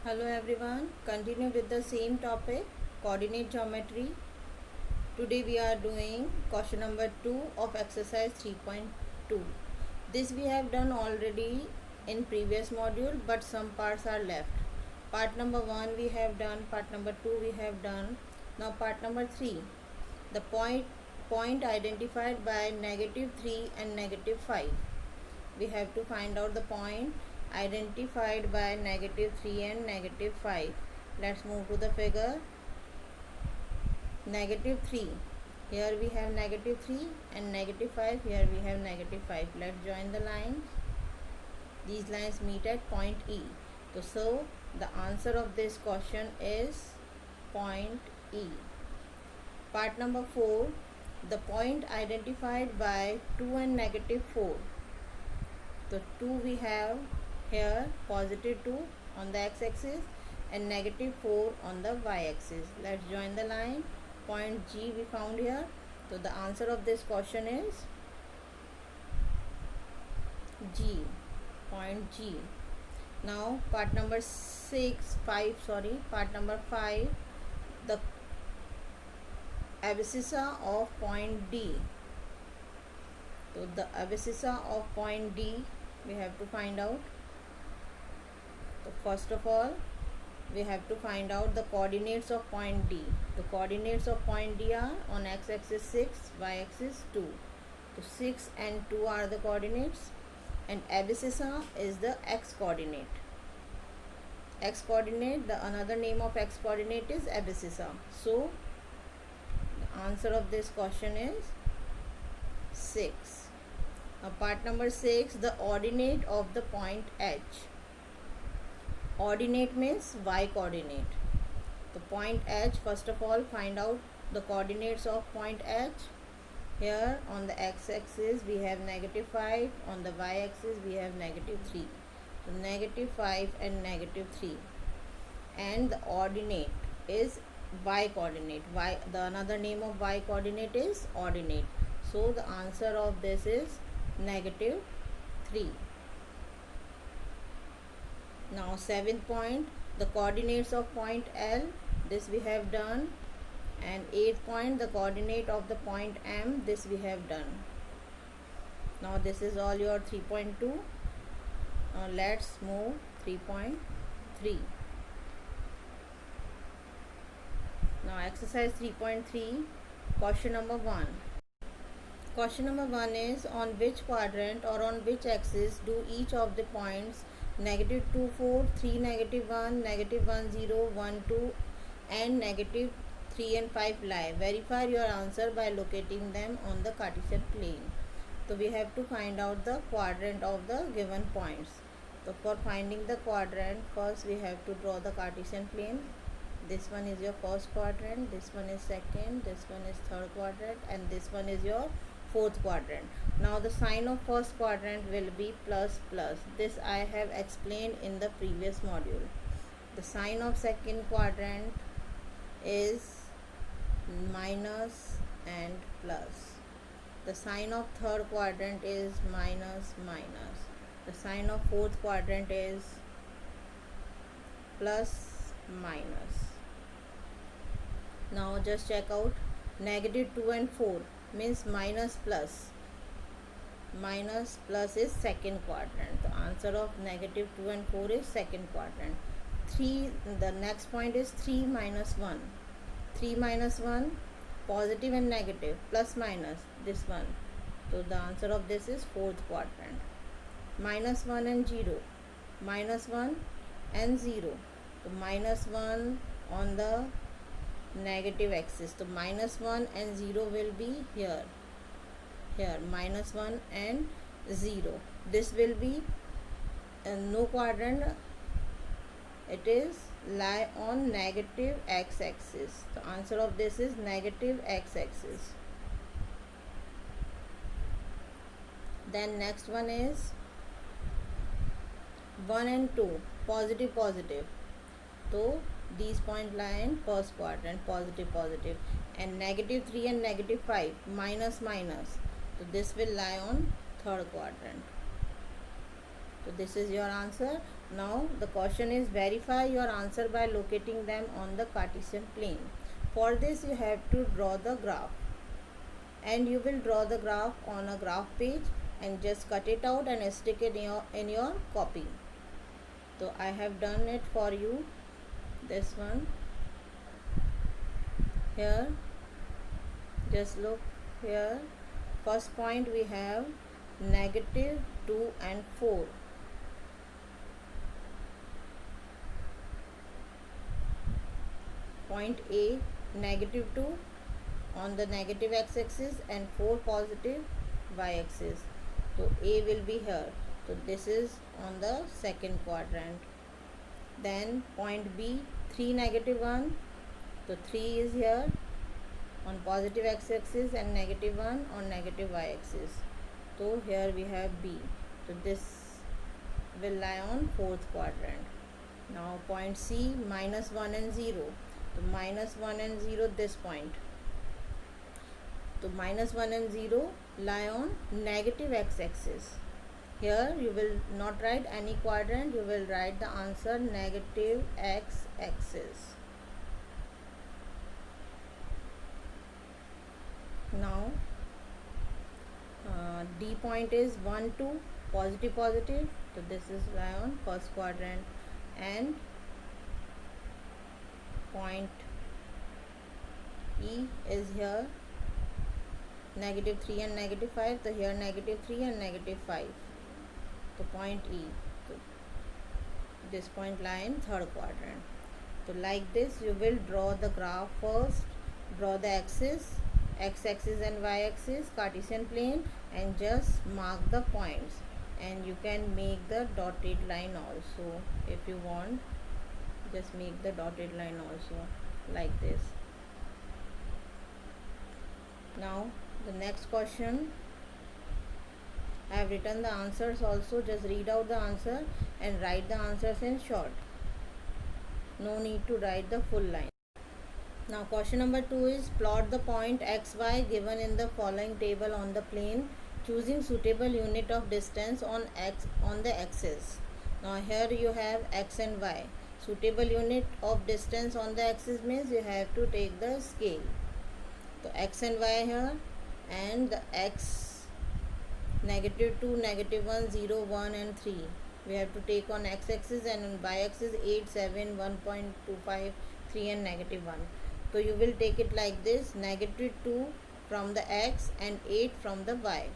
Hello everyone, continue with the same topic, coordinate geometry. Today we are doing question number 2 of exercise 3.2. This we have done already in previous module, but some parts are left. Part number 1 we have done, part number 2 we have done. Now part number 3, the point identified by -3 and -5. We have to find out the point identified by -3 and -5. Let's move to the figure. -3, here we have -3 and -5, here we have -5. Let's join the lines. These lines meet at point E. So the answer of this question is point E. Part number 4, the point identified by 2 and -4. So 2 we have here, +2 on the x-axis and -4 on the y-axis. Let's join the line. Point G we found here. So the answer of this question is G, point G. Now part number 5, the abscissa of point D. So the abscissa of point D we have to find out. So first of all, we have to find out the coordinates of point D. The coordinates of point D are on x-axis 6, y-axis 2. So 6 and 2 are the coordinates, and abscissa is the x coordinate. X coordinate, the another name of x coordinate is abscissa. So the answer of this question is 6. Now part number 6, the ordinate of the point H. Ordinate means y coordinate. The point H, first of all find out the coordinates of point H. Here on the x-axis we have -5, on the y-axis we have -3. So -5 and -3, and the ordinate is y coordinate. The another name of y coordinate is ordinate. So the answer of this is -3. Now 7th point, the coordinates of point L. This we have done. And 8th point, the coordinate of the point M. This we have done. Now this is all your 3.2. Now let's move 3.3. Now exercise 3.3, question number 1. Question number 1 is, on which quadrant or on which axis do each of the points -2, 4, 3, -1, -1, 0, 1, 2 and -3 and 5 lie? Verify your answer by locating them on the Cartesian plane. So we have to find out the quadrant of the given points. So for finding the quadrant, first we have to draw the Cartesian plane. This one is your first quadrant, this one is second, this one is third quadrant, and this one is your fourth quadrant. Now the sign of first quadrant will be plus plus. This I have explained in the previous module. The sign of second quadrant is minus and plus. The sign of third quadrant is minus minus. The sign of fourth quadrant is plus minus. Now just check out, -2 and 4 means minus plus. Minus plus is second quadrant. The answer of -2 and 4 is second quadrant. 3, the next point is 3 minus 1. 3 minus 1, positive and negative, plus minus, this one. So the answer of this is fourth quadrant. -1 and 0. -1 and 0. So -1 on the negative axis. So -1 and 0 will be here. Here -1 and 0. This will be no quadrant. It is lie on negative x-axis. The answer of this is negative x-axis. Then next one is 1 and 2, positive positive. So these point lie in first quadrant, positive positive, and -3 and -5, minus minus. So this will lie on third quadrant. So this is your answer. Now the question is verify your answer by locating them on the Cartesian plane. For this you have to draw the graph, and you will draw the graph on a graph page and just cut it out and stick it in your copy. So I have done it for you, this one here. Just look here. First point we have negative 2 and 4. Point A, negative 2 on the negative x-axis and 4 positive y-axis. So A will be here. So this is on the second quadrant. Then point B, 3 negative 1. So 3 is here on positive x-axis and negative 1 on negative y-axis. So here we have B. So this will lie on fourth quadrant. Now point C, minus 1 and 0. So minus 1 and 0, this point. So minus 1 and 0 lie on negative x-axis. Here you will not write any quadrant, you will write the answer negative x-axis. Now D point is 1, 2, positive, positive. So this is lie on first quadrant, and point E is here, negative 3 and negative 5. So here negative 3 and negative 5. So point E. So this point lie in third quadrant. So like this you will draw the graph first, draw the axis, x-axis and y-axis, Cartesian plane, and just mark the points, and you can make the dotted line also if you want. Just make the dotted line also like this. Now the next question, I have written the answers also. Just read out the answer and write the answers in short. No need to write the full line. Now question number 2 is plot the point xy given in the following table on the plane, choosing suitable unit of distance on the axis. Now here you have x and y. Suitable unit of distance on the axis means you have to take the scale. So x and y here, and the x, negative 2, negative 1, 0, 1 and 3. We have to take on x-axis, and on y-axis 8, 7, 1.25, 3 and negative 1. So you will take it like this, negative 2 from the x and 8 from the y.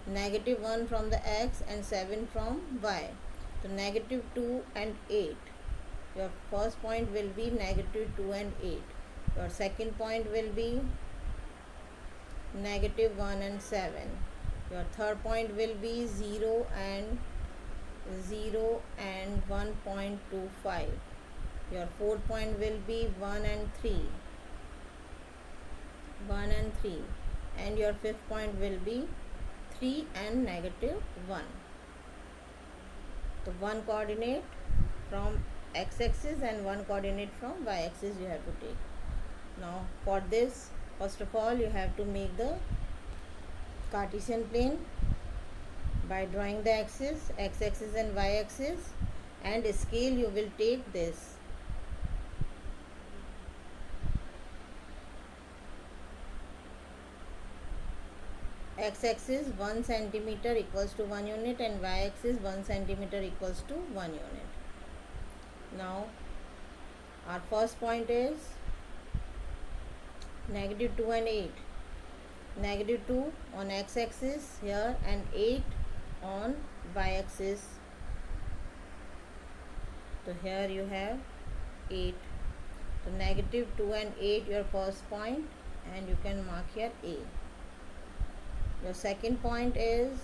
Negative 1 from the x and 7 from y. So negative 2 and 8. Your first point will be negative 2 and 8. Your second point will be negative 1 and 7. Your third point will be 0 and 1.25. Your fourth point will be 1 and 3. 1 and 3. And your fifth point will be 3 and negative 1. So one coordinate from x-axis and one coordinate from y-axis you have to take. Now for this, first of all you have to make the Cartesian plane by drawing the axis, x-axis and y-axis, and scale you will take this. X-axis 1 centimeter equals to 1 unit and y-axis 1 centimeter equals to 1 unit. Now our first point is negative 2 and 8. Negative 2 on x-axis here and 8 on y-axis. So here you have 8. So negative 2 and 8 your first point, and you can mark here A. Your second point is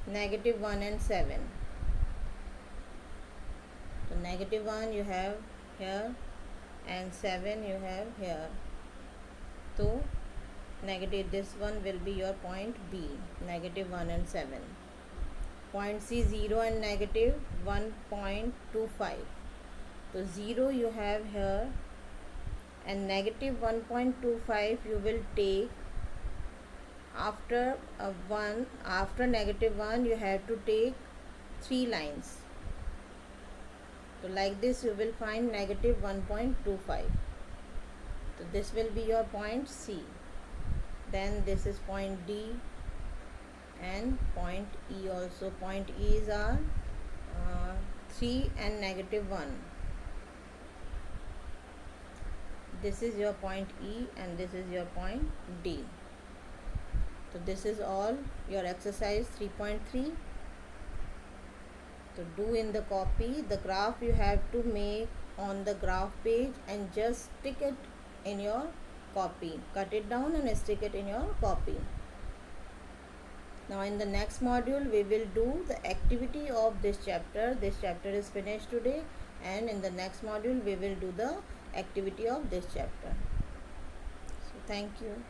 negative 1 and 7. So negative 1 you have here and 7 you have here. So negative, this one will be your point B, negative 1 and 7. Point C, 0 and negative 1.25. So 0 you have here and negative 1.25 you will take after 1. After negative 1 you have to take 3 lines. So like this you will find negative 1.25. So this will be your point C. Then this is point D and point E also. Point E's are 3 and negative 1. This is your point E and this is your point D. So this is all your exercise 3.3. So do in the copy. The graph you have to make on the graph page and just stick it in your copy. Cut it down and stick it in your copy. Now in the next module we will do the activity of this chapter. This chapter is finished today, and in the next module we will do the activity of this chapter. So thank you.